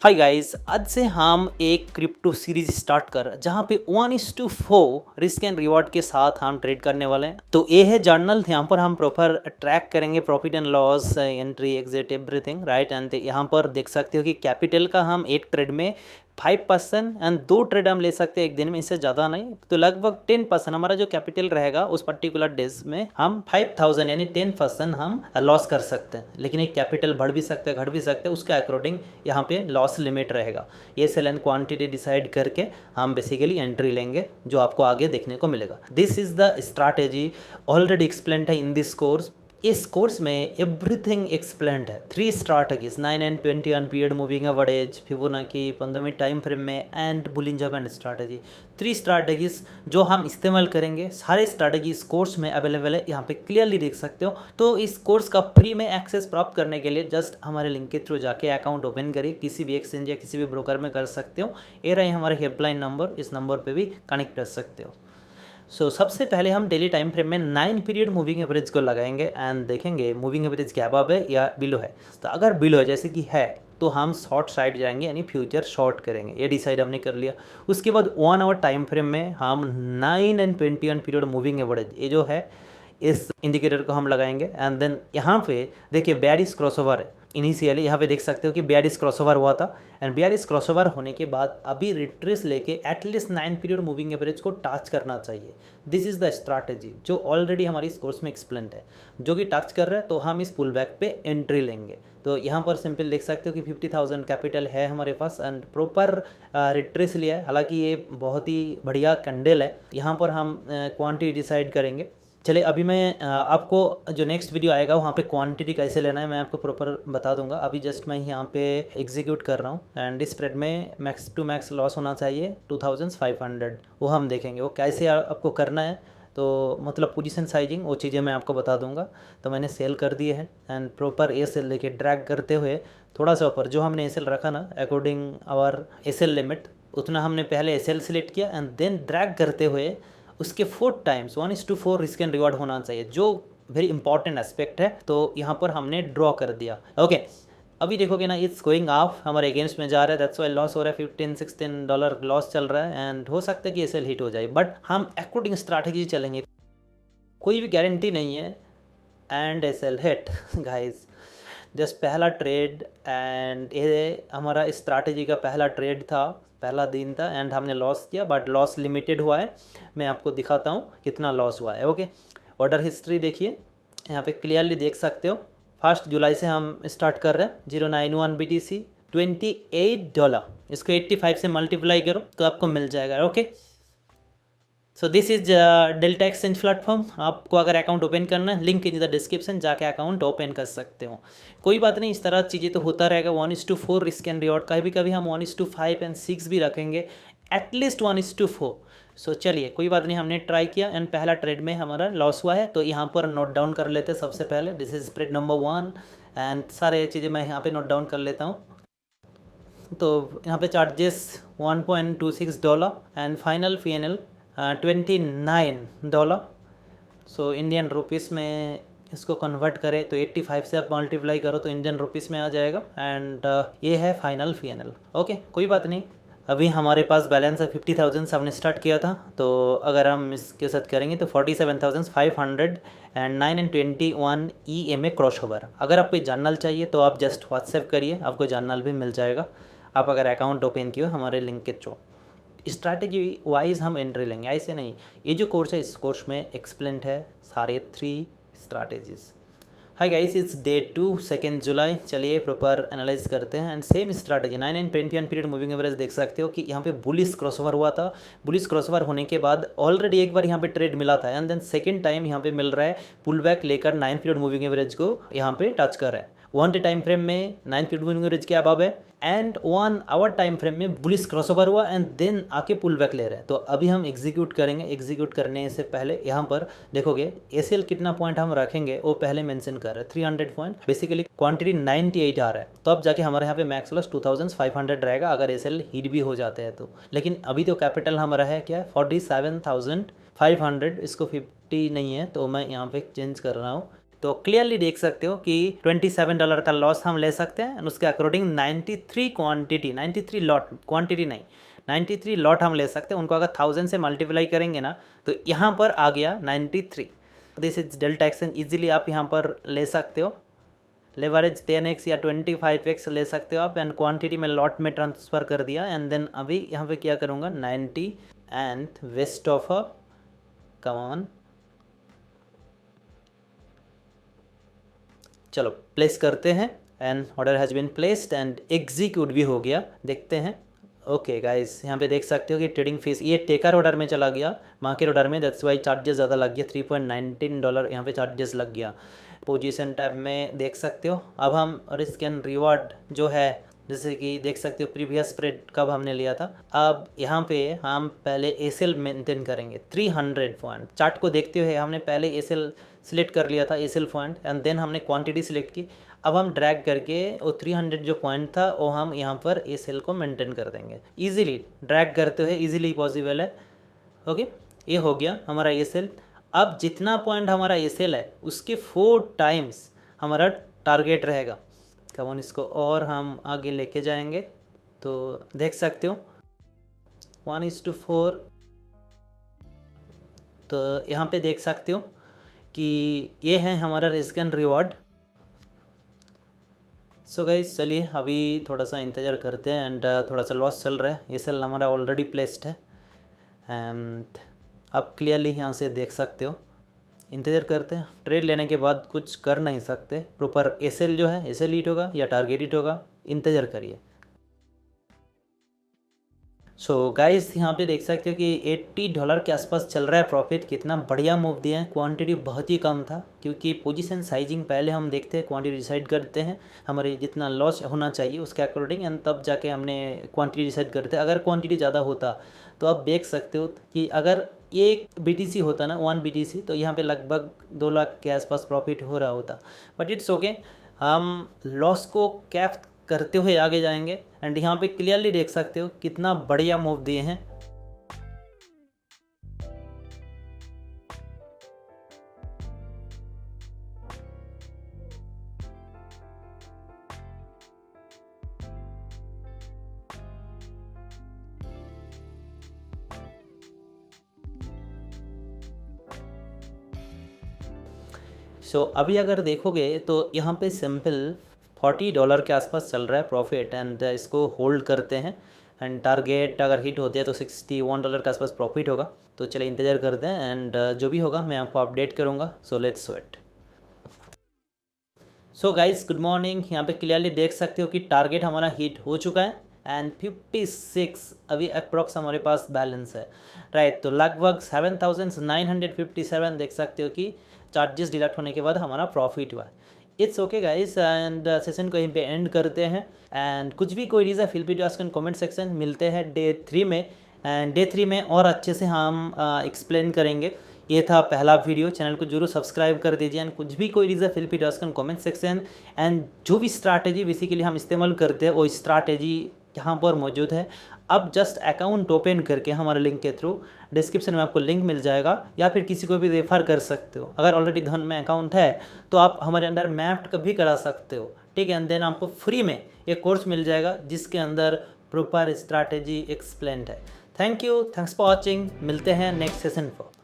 Hi guys, आज से हम एक क्रिप्टो सीरीज स्टार्ट कर जहाँ पे 1:4 रिस्क एंड रिवॉर्ड के साथ हम ट्रेड करने वाले हैं। तो ये है जर्नल, यहाँ पर हम प्रॉपर ट्रैक करेंगे profit and loss, entry exit everything right. And यहाँ पर देख सकते हो कि कैपिटल का हम एक ट्रेड में 5% एंड 2 ट्रेड हम ले सकते हैं एक दिन में, इससे ज़्यादा नहीं। तो लगभग 10% हमारा जो कैपिटल रहेगा उस पर्टिकुलर डेज में हम 5000 यानी 10% हम लॉस कर सकते हैं। लेकिन एक कैपिटल बढ़ भी सकता है, घट भी सकता है, उसके अकॉर्डिंग यहाँ पे लॉस लिमिट रहेगा। ये सेल एंड क्वांटिटी डिसाइड करके हम बेसिकली एंट्री लेंगे, जो आपको आगे देखने को मिलेगा। This is the strategy already explained है इन दिस कोर्स। इस कोर्स में एवरीथिंग एक्सप्लेन्ड है। 3 strategies 9 and 21 period moving average, Fibonacci 15 time frame में and Boolean job strategy. 3 strategies जो हम इस्तेमाल करेंगे। सारे स्ट्रैटेजीज कोर्स में अवेलेबल है, यहाँ पे क्लियरली देख सकते हो। तो इस कोर्स का फ्री में एक्सेस प्राप्त करने के लिए जस्ट हमारे लिंक के थ्रू जाके अकाउंट ओपन करिए। किसी भी एक्सचेंज या किसी भी ब्रोकर में कर सकते हो। ये रहे हमारे हेल्पलाइन नंबर, इस नंबर पर भी कनेक्ट कर सकते हो। सबसे पहले हम डेली टाइम फ्रेम में 9 पीरियड मूविंग एवरेज को लगाएंगे एंड देखेंगे मूविंग एवरेज के अबव है या बिलो है। तो अगर बिलो है जैसे कि है तो हम शॉर्ट साइड जाएंगे, यानी फ्यूचर शॉर्ट करेंगे। ये डिसाइड हमने कर लिया। उसके बाद 1 आवर टाइम फ्रेम में हम 9 एंड 21 पीरियड मूविंग एवरेज, ये जो है इस इंडिकेटर को हम लगाएंगे। एंड देन यहाँ पे देखिए बेयरिश क्रॉसओवर है। इनिशियली यहाँ पे देख सकते हो कि बेयरिश क्रॉसओवर हुआ था एंड बेयरिश क्रॉसओवर होने के बाद अभी रिट्रेस लेके एटलीस्ट 9 पीरियड मूविंग एवरेज को टच करना चाहिए। दिस इज़ द स्ट्रैटेजी जो ऑलरेडी हमारी इस कोर्स में एक्सप्लेन्ड है। जो कि टच कर रहा है तो हम इस पुल बैक पे एंट्री लेंगे। तो यहाँ पर सिंपल देख सकते हो कि 50,000 कैपिटल है हमारे पास एंड प्रॉपर रिट्रेस लिया है। हालांकि ये बहुत ही बढ़िया कैंडल है। यहाँ पर हम क्वांटिटी डिसाइड करेंगे। चलिए अभी मैं आपको जो नेक्स्ट वीडियो आएगा वहाँ पे क्वांटिटी कैसे लेना है मैं आपको प्रॉपर बता दूंगा। अभी जस्ट मैं यहाँ पे एग्जीक्यूट कर रहा हूँ एंड इस स्प्रेड में मैक्स टू मैक्स लॉस होना चाहिए 2500, वो हम देखेंगे वो कैसे आपको करना है। तो मतलब पोजीशन साइजिंग वो चीज़ें मैं आपको बता दूंगा। तो मैंने सेल कर दिए हैं एंड प्रॉपर ए सेल लेके ड्रैग करते हुए थोड़ा सा ऊपर जो हमने ए सेल रखा ना according our A cell limit, उतना हमने पहले ए सेल सेलेक्ट किया एंड देन ड्रैग करते हुए उसके 4 टाइम्स 1:4 रिस्क एंड रिवॉर्ड होना चाहिए, जो वेरी इंपॉर्टेंट एस्पेक्ट है। तो यहाँ पर हमने ड्रॉ कर दिया। ओके अभी देखोगे ना इट्स गोइंग ऑफ, हमारे अगेंस्ट में जा रहा है। दैट्स वाई लॉस हो रहा है। $15-16 लॉस चल रहा है एंड हो सकता है कि एसएल हिट हो जाए, बट हम अकॉर्डिंग स्ट्रैटेजी चलेंगे। कोई भी गारंटी नहीं है and SL hit guys. Just पहला ट्रेड एंड ये हमारा स्ट्रैटेजी का पहला ट्रेड था, पहला दिन था एंड हमने लॉस किया, बट लॉस लिमिटेड हुआ है। मैं आपको दिखाता हूँ कितना लॉस हुआ है। ओके ऑर्डर हिस्ट्री देखिए, यहाँ पे क्लियरली देख सकते हो। 1 जुलाई से हम स्टार्ट कर रहे हैं 091 BTC $28। इसको 85 से मल्टीप्लाई करो तो आपको मिल जाएगा। Okay so this is delta exchange platform. आपको अगर अकाउंट ओपन करना है लिंक इन द डिस्क्रिप्शन, जाके अकाउंट ओपन कर सकते हो। कोई बात नहीं, इस तरह चीज़ें तो होता रहेगा। 1:4 रिस्क एंड रिवॉर्ड, कभी कभी हम 1:5 एंड 6 भी रखेंगे, एटलीस्ट 1:4। सो चलिए कोई बात नहीं, हमने ट्राई किया एंड पहला ट्रेड में हमारा लॉस हुआ है। तो यहाँ पर नोट डाउन कर लेते हैं सबसे पहले। This is trade number 1 and सारे चीज़ें मैं यहाँ पे नोट डाउन कर लेता हूँ। तो यहाँ पे charges $1.26 and final PNL $29। So Indian rupees में इसको कन्वर्ट करें तो 85 से आप मल्टीप्लाई करो तो इंडियन रुपीस में आ जाएगा एंड ये है फाइनल PNL। ओके कोई बात नहीं, अभी हमारे पास बैलेंस है 50,000 से हमने स्टार्ट किया था। तो अगर हम इसके साथ करेंगे तो 47,500 and 9 and 21 EMA cross over. अगर आपको जर्नल चाहिए तो आप जस्ट व्हाट्सएप करिए, आपको जर्नल भी मिल जाएगा। आप अगर अकाउंट ओपन किए हमारे लिंक के थ्रू। स्ट्रैटेजी वाइज हम एंट्री लेंगे, ऐसे नहीं। ये जो कोर्स है इस कोर्स में एक्सप्लेन्ड है सारे 3 strategies. Hi guys, it's day 2 2 जुलाई। चलिए प्रॉपर एनालाइज करते हैं and same strategy 9 and 21 period moving average देख सकते हो कि यहाँ पे बुलिश क्रॉसओवर हुआ था। बुलिश क्रॉसओवर होने के बाद ऑलरेडी एक बार यहाँ पे ट्रेड मिला था एंड देन सेकेंड टाइम यहाँ पे मिल रहा है पुल बैक लेकर 9 पीरियड मूविंग एवरेज को यहाँ पे टच कर रहा है। 1 डे टाइम फ्रेम में 9 पीरियड मूविंग एवरेज के अबव है एंड 1 आवर टाइम फ्रेम में बुलिश क्रॉसओवर हुआ एंड देन आके पुल बैक ले रहे हैं। तो अभी हम एग्जीक्यूट करेंगे। एग्जीक्यूट करने से पहले यहाँ पर देखोगे एसएल कितना पॉइंट हम रखेंगे वो पहले मेंशन कर रहे हैं 300 पॉइंट। बेसिकली क्वांटिटी 98 आ रहा है, तो अब जाके हमारे यहाँ पे मैक्स लॉस 2500 रहेगा अगर एसएल हिट भी हो जाते हैं तो। लेकिन अभी तो कैपिटल हमारा है क्या 47,500, इसको 50 नहीं है तो मैं यहाँ पे चेंज कर रहा हूँ तो क्लियरली देख सकते हो कि $27 का लॉस हम ले सकते हैं, उसके अकॉर्डिंग 93 लॉट, क्वांटिटी नहीं 93 लॉट हम ले सकते हैं। उनको अगर 1000 से मल्टीप्लाई करेंगे ना तो यहाँ पर आ गया 93। This is delta action, easily आप यहाँ पर ले सकते हो। लेवरेज 10x या 25x ले सकते हो आप, एंड क्वांटिटी में लॉट में ट्रांसफ़र कर दिया। एंड देन अभी यहाँ पे क्या करूँगा 90 and west of a come, चलो प्लेस करते हैं and order has been placed and execute भी हो गया। देखते हैं। ओके गाइस, यहाँ पे देख सकते हो कि ट्रेडिंग फीस ये टेकर ऑर्डर में चला गया, मार्केट ऑर्डर में, दैट्स वाई चार्जेस ज़्यादा लग गया। $3.19 यहाँ पे चार्जेस लग गया। पोजीशन टैब में देख सकते हो। अब हम रिस्क एंड रिवॉर्ड जो है, जैसे कि देख सकते हो प्रीवियस स्प्रेड कब हमने लिया था। अब यहाँ पे हम पहले एसएल मेंटेन करेंगे 300 पॉइंट। चार्ट को देखते हुए हमने पहले एसएल सिलेक्ट कर लिया था, एसएल पॉइंट, एंड देन हमने क्वांटिटी सिलेक्ट की। अब हम ड्रैग करके वो 300 जो पॉइंट था वो हम यहाँ पर एसएल को मेंटेन कर देंगे। इजीली ड्रैग करते हुए इजीली पॉसिबल है। ओके, ये हो गया हमारा एसएल। अब जितना पॉइंट हमारा एसएल है उसके 4 टाइम्स हमारा टारगेट रहेगा। कमोन, इसको और हम आगे लेके जाएंगे तो देख सकते हो 1:4। तो यहाँ पे देख सकते हो कि ये है हमारा risk and reward. So guys, चलिए अभी थोड़ा सा इंतज़ार करते हैं एंड थोड़ा सा लॉस चल रहा है। ये सेल हमारा ऑलरेडी प्लेस्ड है एंड आप क्लियरली यहाँ से देख सकते हो। इंतज़ार करते हैं। ट्रेड लेने के बाद कुछ कर नहीं सकते, प्रॉपर एसएल जो है एसएल हिट होगा या टारगेट हिट होगा, इंतज़ार करिए। सो गाइस, यहाँ पे देख सकते हो कि $80 के आसपास चल रहा है प्रॉफिट। कितना बढ़िया मूव दिया है। क्वांटिटी बहुत ही कम था क्योंकि पोजीशन साइजिंग पहले हम देखते हैं, क्वांटिटी डिसाइड करते हैं हमारे जितना लॉस होना चाहिए उसके अकॉर्डिंग, एंड तब जाके हमने क्वांटिटी डिसाइड करते हैं। अगर क्वांटिटी ज़्यादा होता तो आप देख सकते हो कि अगर एक BTC होता ना 1 BTC तो यहाँ पे लगभग 2 लाख के आसपास प्रॉफिट हो रहा होता। बट इट्स ओके, हम लॉस को कैप करते हुए आगे जाएंगे। एंड यहाँ पे क्लियरली देख सकते हो कितना बढ़िया मूव दिए हैं। सो अभी अगर देखोगे तो यहाँ पे सिंपल $40 के आसपास चल रहा है प्रॉफिट, एंड इसको होल्ड करते हैं। एंड टारगेट अगर हिट होती है तो $61 के आसपास प्रॉफिट होगा। तो चलिए इंतज़ार करते हैं एंड जो भी होगा मैं आपको अपडेट करूँगा। So let's wait. So guys, good morning. यहाँ पे क्लियरली देख सकते हो कि टारगेट हमारा हिट हो चुका है एंड 56 अभी अप्रॉक्स हमारे पास बैलेंस है, राइट। तो लगभग 7,957 देख सकते हो कि चार्जेस डिडक्ट होने के बाद हमारा प्रॉफिट हुआ। It's okay guys, and session को यहीं पे एंड करते हैं। एंड कुछ भी कोई reason feel free to ask in comment section. मिलते हैं डे 3 में, एंड डे 3 में और अच्छे से हम एक्सप्लेन करेंगे। ये था पहला वीडियो। चैनल को जरूर सब्सक्राइब कर दीजिए एंड कुछ भी कोई reason feel free to ask in comment section. And जो भी स्ट्रैटेजी बेसिकली हम इस्तेमाल करते हैं वो स्ट्रैटेजी यहाँ पर मौजूद है। अब जस्ट अकाउंट ओपन करके हमारे लिंक के थ्रू डिस्क्रिप्शन में आपको लिंक मिल जाएगा, या फिर किसी को भी रेफर कर सकते हो। अगर ऑलरेडी धन में अकाउंट है तो आप हमारे अंदर मैप्ड भी करा सकते हो, ठीक है। एंड देन आपको फ्री में एक कोर्स मिल जाएगा जिसके अंदर प्रॉपर स्ट्रैटेजी एक्सप्लेन्ड है। Thank you, thanks for watching. मिलते हैं नेक्स्ट सेशन पर।